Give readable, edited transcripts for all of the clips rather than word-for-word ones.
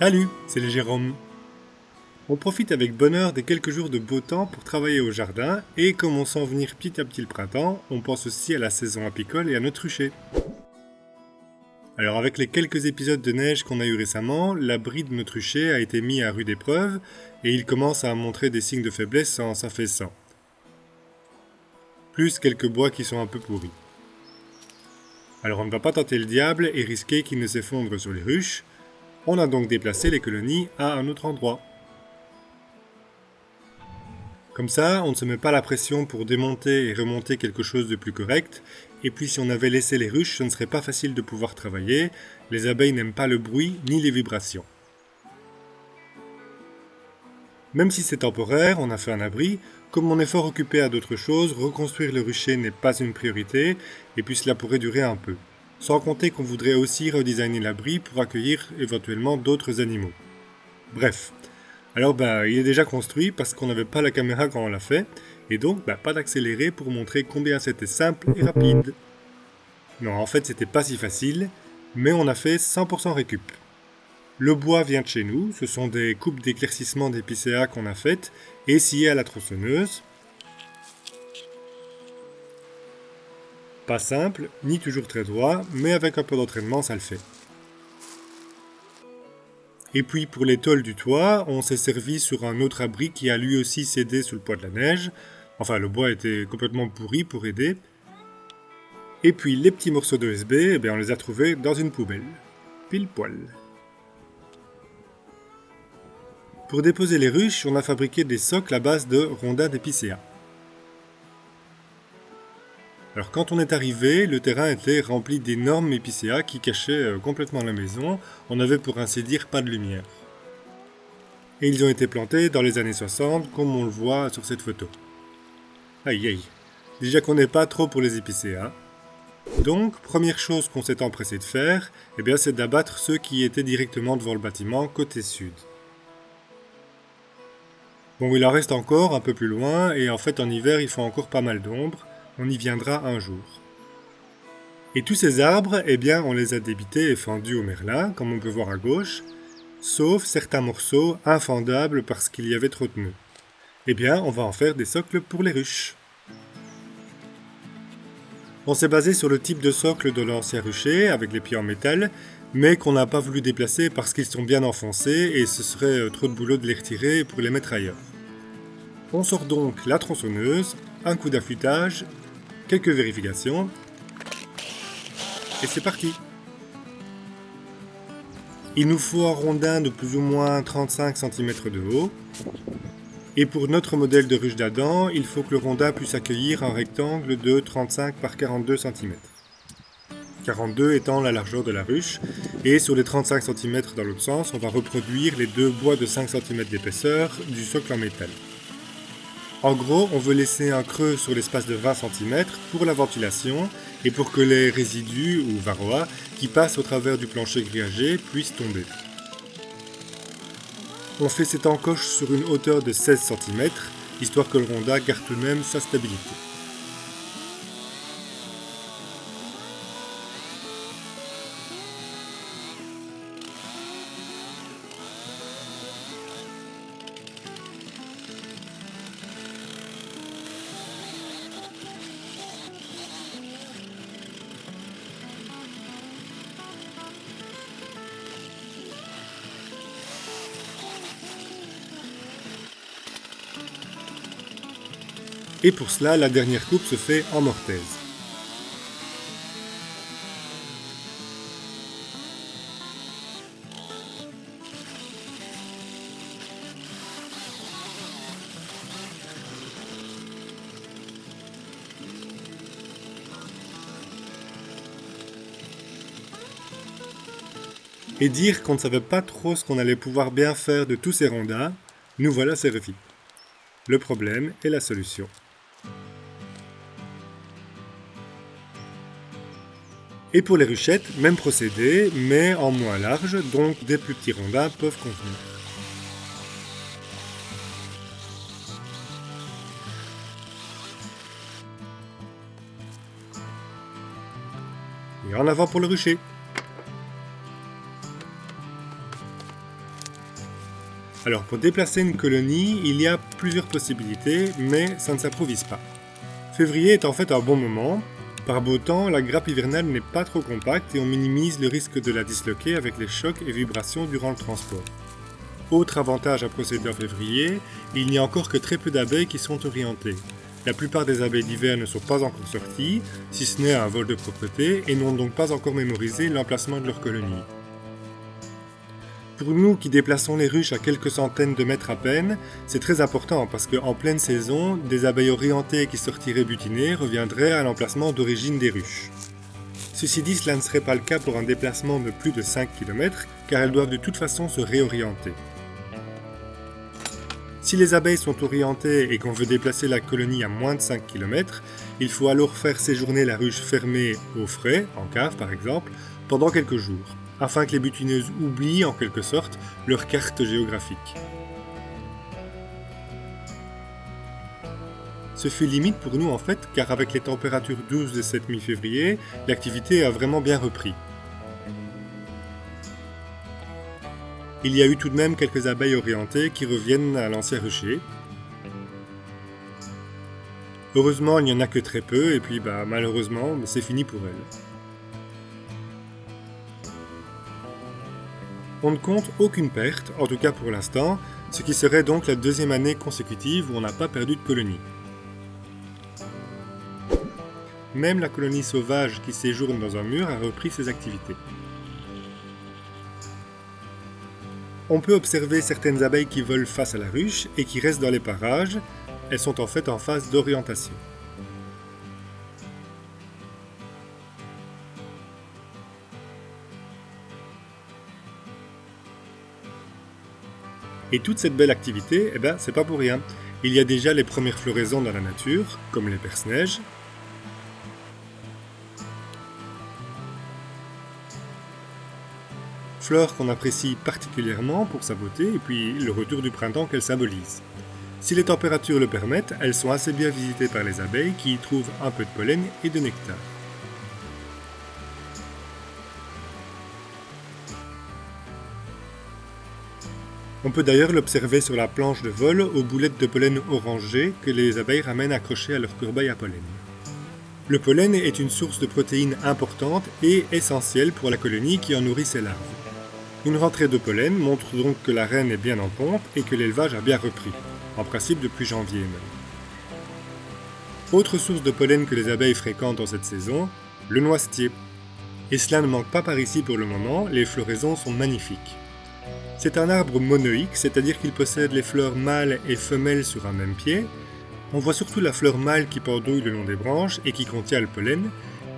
Salut, c'est le Jérôme. On profite avec bonheur des quelques jours de beau temps pour travailler au jardin et comme on sent venir petit à petit le printemps, on pense aussi à la saison apicole et à notre rucher. Alors avec les quelques épisodes de neige qu'on a eu récemment, l'abri de notre rucher a été mis à rude épreuve et il commence à montrer des signes de faiblesse en s'affaissant. Plus quelques bois qui sont un peu pourris. Alors on ne va pas tenter le diable et risquer qu'il ne s'effondre sur les ruches. On a donc déplacé les colonies à un autre endroit. Comme ça, on ne se met pas la pression pour démonter et remonter quelque chose de plus correct, et puis si on avait laissé les ruches, ce ne serait pas facile de pouvoir travailler, les abeilles n'aiment pas le bruit ni les vibrations. Même si c'est temporaire, on a fait un abri, comme on est fort occupé à d'autres choses, reconstruire le rucher n'est pas une priorité, et puis cela pourrait durer un peu. Sans compter qu'on voudrait aussi redesigner l'abri pour accueillir éventuellement d'autres animaux. Bref. Alors il est déjà construit parce qu'on n'avait pas la caméra quand on l'a fait, et donc pas d'accéléré pour montrer combien c'était simple et rapide. Non, en fait c'était pas si facile, mais on a fait 100% récup. Le bois vient de chez nous, ce sont des coupes d'éclaircissement d'épicéa qu'on a faites et sciées à la tronçonneuse. Pas simple, ni toujours très droit, mais avec un peu d'entraînement ça le fait. Et puis pour les tôles du toit, on s'est servi sur un autre abri qui a lui aussi cédé sous le poids de la neige. Enfin, le bois était complètement pourri pour aider. Et puis les petits morceaux d'OSB, on les a trouvés dans une poubelle. Pile poil. Pour déposer les ruches, on a fabriqué des socles à base de rondins d'épicéa. Alors quand on est arrivé, le terrain était rempli d'énormes épicéas qui cachaient complètement la maison. On n'avait pour ainsi dire pas de lumière. Et ils ont été plantés dans les années 60, comme on le voit sur cette photo. Aïe aïe, déjà qu'on n'est pas trop pour les épicéas. Donc, première chose qu'on s'est empressé de faire, c'est d'abattre ceux qui étaient directement devant le bâtiment, côté sud. Bon, il en reste encore un peu plus loin, et en fait en hiver il faut encore pas mal d'ombre. On y viendra un jour. Et tous ces arbres, on les a débités et fendus au merlin, comme on peut voir à gauche, sauf certains morceaux infendables parce qu'il y avait trop de nœuds. On va en faire des socles pour les ruches. On s'est basé sur le type de socle de l'ancien rucher, avec les pieds en métal, mais qu'on n'a pas voulu déplacer parce qu'ils sont bien enfoncés et ce serait trop de boulot de les retirer pour les mettre ailleurs. On sort donc la tronçonneuse, un coup d'affûtage, quelques vérifications, et c'est parti. Il nous faut un rondin de plus ou moins 35 cm de haut, et pour notre modèle de ruche d'Adam, il faut que le rondin puisse accueillir un rectangle de 35 par 42 cm. 42 étant la largeur de la ruche, et sur les 35 cm dans l'autre sens, on va reproduire les deux bois de 5 cm d'épaisseur du socle en métal. En gros, on veut laisser un creux sur l'espace de 20 cm pour la ventilation et pour que les résidus ou varroa qui passent au travers du plancher grillagé puissent tomber. On fait cette encoche sur une hauteur de 16 cm, histoire que le rondin garde tout de même sa stabilité. Et pour cela, la dernière coupe se fait en mortaise. Et dire qu'on ne savait pas trop ce qu'on allait pouvoir bien faire de tous ces rondins, nous voilà servis. Le problème est la solution. Et pour les ruchettes, même procédé, mais en moins large, donc des plus petits rondins peuvent convenir. Et en avant pour le rucher. Alors pour déplacer une colonie, il y a plusieurs possibilités, mais ça ne s'improvise pas. Février est en fait un bon moment. Par beau temps, la grappe hivernale n'est pas trop compacte et on minimise le risque de la disloquer avec les chocs et vibrations durant le transport. Autre avantage à procéder en février, il n'y a encore que très peu d'abeilles qui sont orientées. La plupart des abeilles d'hiver ne sont pas encore sorties, si ce n'est un vol de propreté, et n'ont donc pas encore mémorisé l'emplacement de leur colonie. Pour nous qui déplaçons les ruches à quelques centaines de mètres à peine, c'est très important parce qu'en pleine saison, des abeilles orientées qui sortiraient butiner reviendraient à l'emplacement d'origine des ruches. Ceci dit, cela ne serait pas le cas pour un déplacement de plus de 5 km, car elles doivent de toute façon se réorienter. Si les abeilles sont orientées et qu'on veut déplacer la colonie à moins de 5 km, il faut alors faire séjourner la ruche fermée au frais, en cave par exemple, pendant quelques jours, afin que les butineuses oublient en quelque sorte leur carte géographique. Ce fut limite pour nous en fait, car avec les températures douces de cette mi-février, l'activité a vraiment bien repris. Il y a eu tout de même quelques abeilles orientées qui reviennent à l'ancien rucher. Heureusement, il n'y en a que très peu, et puis malheureusement, c'est fini pour elles. On ne compte aucune perte, en tout cas pour l'instant, ce qui serait donc la deuxième année consécutive où on n'a pas perdu de colonie. Même la colonie sauvage qui séjourne dans un mur a repris ses activités. On peut observer certaines abeilles qui volent face à la ruche et qui restent dans les parages. Elles sont en fait en phase d'orientation. Et toute cette belle activité, c'est pas pour rien. Il y a déjà les premières floraisons dans la nature, comme les perce-neige. Fleur qu'on apprécie particulièrement pour sa beauté et puis le retour du printemps qu'elle symbolise. Si les températures le permettent, elles sont assez bien visitées par les abeilles qui y trouvent un peu de pollen et de nectar. On peut d'ailleurs l'observer sur la planche de vol aux boulettes de pollen orangé que les abeilles ramènent accrochées à leur corbeille à pollen. Le pollen est une source de protéines importante et essentielle pour la colonie qui en nourrit ses larves. Une rentrée de pollen montre donc que la reine est bien en pompe et que l'élevage a bien repris, en principe depuis janvier même. Autre source de pollen que les abeilles fréquentent en cette saison, le noisetier. Et cela ne manque pas par ici pour le moment, les floraisons sont magnifiques. C'est un arbre monoïque, c'est-à-dire qu'il possède les fleurs mâles et femelles sur un même pied. On voit surtout la fleur mâle qui pendouille le long des branches et qui contient le pollen,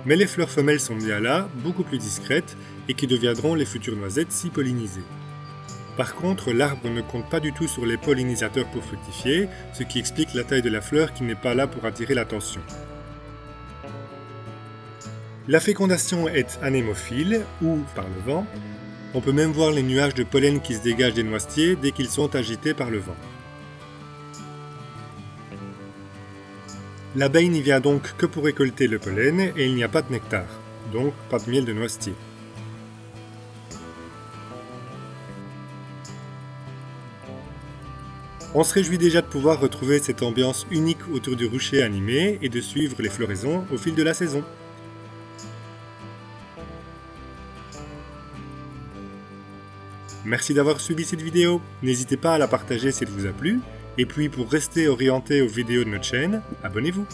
mais les fleurs femelles sont bien là, beaucoup plus discrètes, et qui deviendront les futures noisettes si pollinisées. Par contre, l'arbre ne compte pas du tout sur les pollinisateurs pour fructifier, ce qui explique la taille de la fleur qui n'est pas là pour attirer l'attention. La fécondation est anémophile, ou par le vent. On peut même voir les nuages de pollen qui se dégagent des noisetiers dès qu'ils sont agités par le vent. L'abeille n'y vient donc que pour récolter le pollen et il n'y a pas de nectar, donc pas de miel de noisetier. On se réjouit déjà de pouvoir retrouver cette ambiance unique autour du rucher animé et de suivre les floraisons au fil de la saison. Merci d'avoir suivi cette vidéo, n'hésitez pas à la partager si elle vous a plu, et puis pour rester orienté aux vidéos de notre chaîne, abonnez-vous.